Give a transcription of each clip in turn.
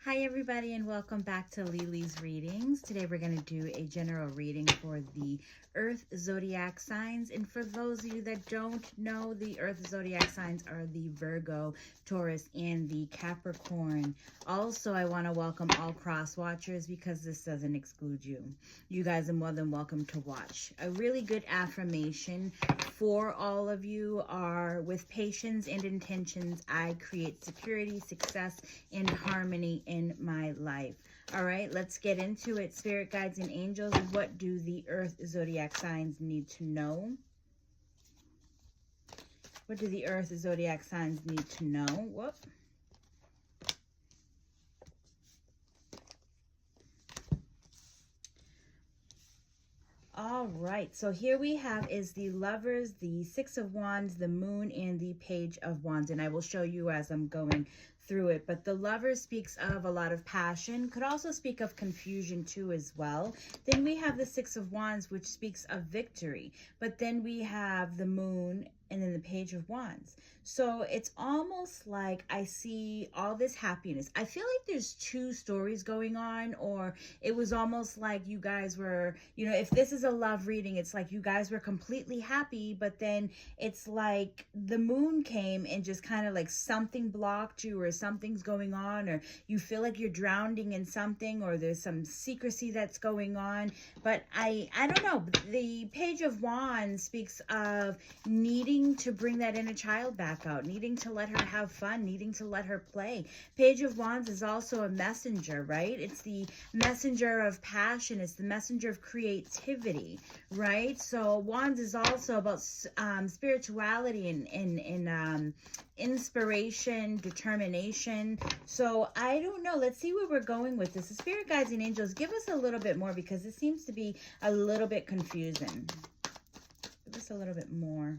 Hi everybody and welcome back to Lily's Readings. Today we're going to do a general reading for the Earth Zodiac signs. And for those of you that don't know, the Earth Zodiac signs are the Virgo, Taurus, and the Capricorn. Also, I want to welcome all cross watchers because this doesn't exclude you. You guys are more than welcome to watch. A really good affirmation for all of you are, with patience and intentions, I create security, success, and harmony in my life. All right, let's get into it. Spirit guides and angels, what do the Earth Zodiac signs need to know? What do the Earth Zodiac signs need to know? Whoop. All right, so here we have is the Lovers, the Six of Wands, the Moon, and the Page of Wands. And I will show you as I'm going through it. But the Lover speaks of a lot of passion, could also speak of confusion too as well. Then we have the Six of Wands, which speaks of victory. But then we have the Moon and then the Page of Wands. So it's almost like I see all this happiness. I feel like there's two stories going on, or it was almost like you guys were, you know, if this is a love reading, it's like you guys were completely happy, but then it's like the moon came and just kind of like something blocked you, or something's going on, or you feel like you're drowning in something, or there's some secrecy that's going on. But I don't know. The Page of Wands speaks of needing to bring that inner child back out, needing to let her have fun, needing to let her play. Page of Wands is also a messenger, right? It's the messenger of passion. It's the messenger of creativity, right? So Wands is also about spirituality and inspiration, determination. So I don't know. Let's see where we're going with this. The spirit guides and angels, give us a little bit more, because it seems to be a little bit confusing. Give us a little bit more.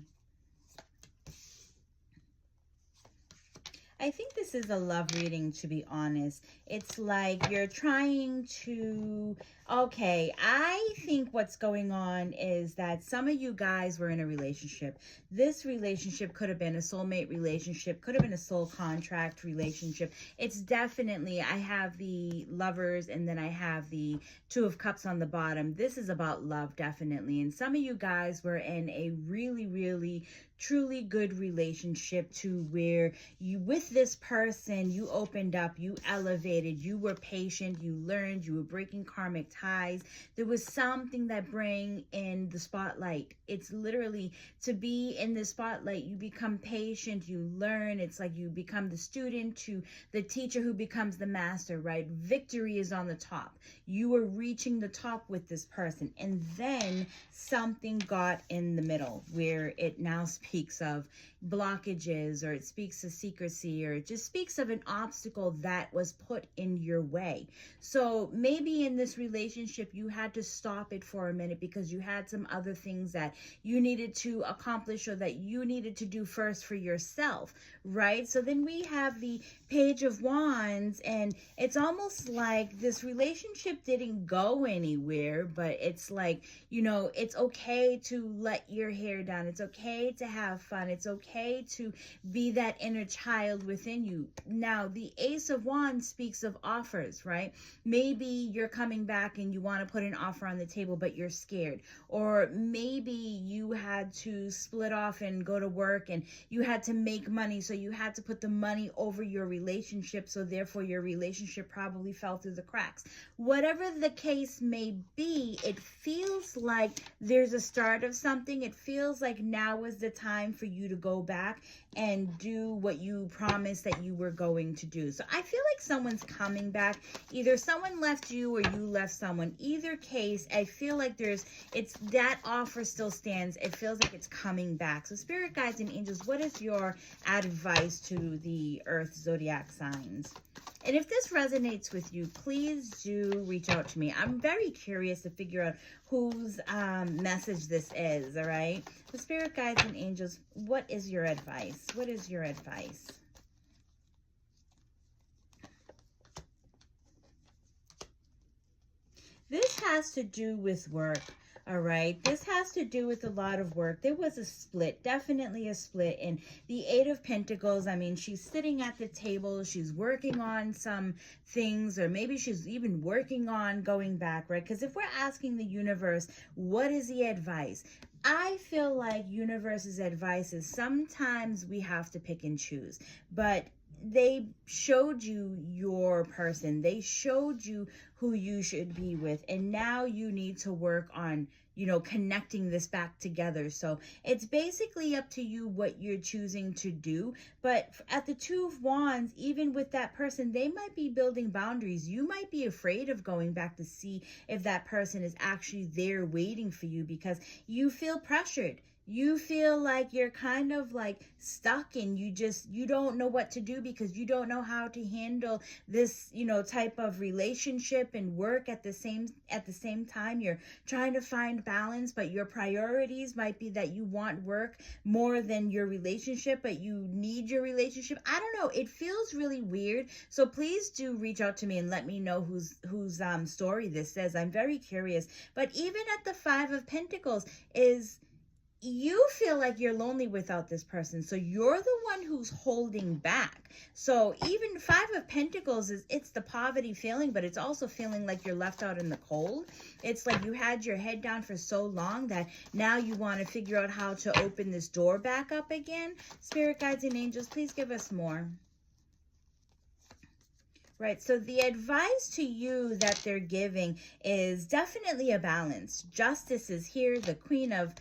I think this is a love reading, to be honest. It's like you're trying to, okay, I think what's going on is that some of you guys were in a relationship. This relationship could have been a soulmate relationship, could have been a soul contract relationship. It's definitely, I have the Lovers and then I have the Two of Cups on the bottom. This is about love, definitely. And some of you guys were in a really truly good relationship, to where you, with this person, you opened up, you elevated, you were patient, you learned, you were breaking karmic ties. There was something that bring in the spotlight. It's literally to be in the spotlight. You become patient, you learn. It's like you become the student to the teacher who becomes the master, right? Victory is on the top. You were reaching the top with this person, and then something got in the middle where it now speaks of blockages, or it speaks of secrecy, or it just speaks of an obstacle that was put in your way. So maybe in this relationship you had to stop it for a minute because you had some other things that you needed to accomplish, or that you needed to do first for yourself, right? So then we have the Page of Wands, and it's almost like this relationship didn't go anywhere, but it's like, you know, it's okay to let your hair down. It's okay to have fun. It's okay to be that inner child within you. Now, the Ace of Wands speaks of offers, right? Maybe you're coming back and you want to put an offer on the table, but you're scared. Or maybe you had to split off and go to work, and you had to make money, so you had to put the money over your relationship, so therefore your relationship probably fell through the cracks. Whatever the case may be, it feels like there's a start of something. It feels like now is the time for you to go back and do what you promised that you were going to do. So I feel like someone's coming back. Either someone left you or you left someone. Either case, I feel like it's that offer still stands. It feels like it's coming back. So spirit guides and angels, what is your advice to the Earth Zodiac signs? And if this resonates with you, please do reach out to me. I'm very curious to figure out whose message this is, all right? The spirit guides and angels, what is your advice? What is your advice? This has to do with work. All right, this has to do with a lot of work. There was a split, definitely a split. And the Eight of Pentacles, I mean, she's sitting at the table, she's working on some things, or maybe she's even working on going back, right? Because if we're asking the universe, what is the advice? I feel like universe's advice is sometimes we have to pick and choose, but they showed you your person. They showed you who you should be with. And now you need to work on, connecting this back together. So it's basically up to you what you're choosing to do. But at the Two of Wands, even with that person, they might be building boundaries. You might be afraid of going back to see if that person is actually there waiting for you because you feel pressured. You feel like you're kind of like stuck and you don't know what to do because you don't know how to handle this, type of relationship and work at the same time. You're trying to find balance, but your priorities might be that you want work more than your relationship, but you need your relationship. I don't know. It feels really weird. So please do reach out to me and let me know whose story this is. I'm very curious. But even at the Five of Pentacles is, you feel like you're lonely without this person. So you're the one who's holding back. So even Five of Pentacles it's the poverty feeling, but it's also feeling like you're left out in the cold. It's like you had your head down for so long that now you want to figure out how to open this door back up again. Spirit guides and angels, please give us more. Right, so the advice to you that they're giving is definitely a balance. Justice is here, the Queen of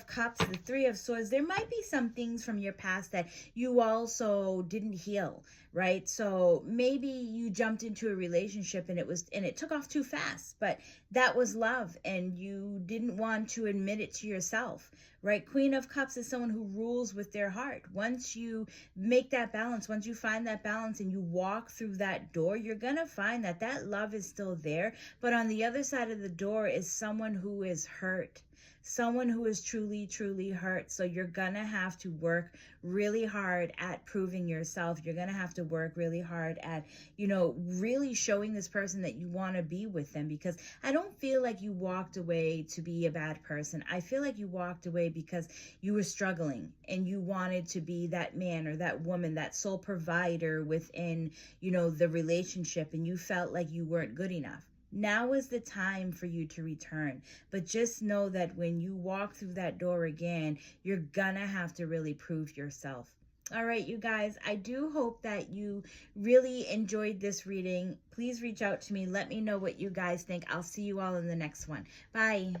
Cups, the Three of Swords. There might be some things from your past that you also didn't heal, right? So maybe you jumped into a relationship and it took off too fast, but that was love and you didn't want to admit it to yourself, right? Queen of Cups is someone who rules with their heart. Once you make that balance, once you find that balance and you walk through that door, you're going to find that that love is still there. But on the other side of the door is someone who is hurt. Someone who is truly, truly hurt. So you're going to have to work really hard at proving yourself. You're going to have to work really hard at, really showing this person that you want to be with them, because I don't feel like you walked away to be a bad person. I feel like you walked away because you were struggling and you wanted to be that man or that woman, that sole provider within, the relationship, and you felt like you weren't good enough. Now is the time for you to return. But just know that when you walk through that door again, you're gonna have to really prove yourself. All right, you guys, I do hope that you really enjoyed this reading. Please reach out to me. Let me know what you guys think. I'll see you all in the next one. Bye.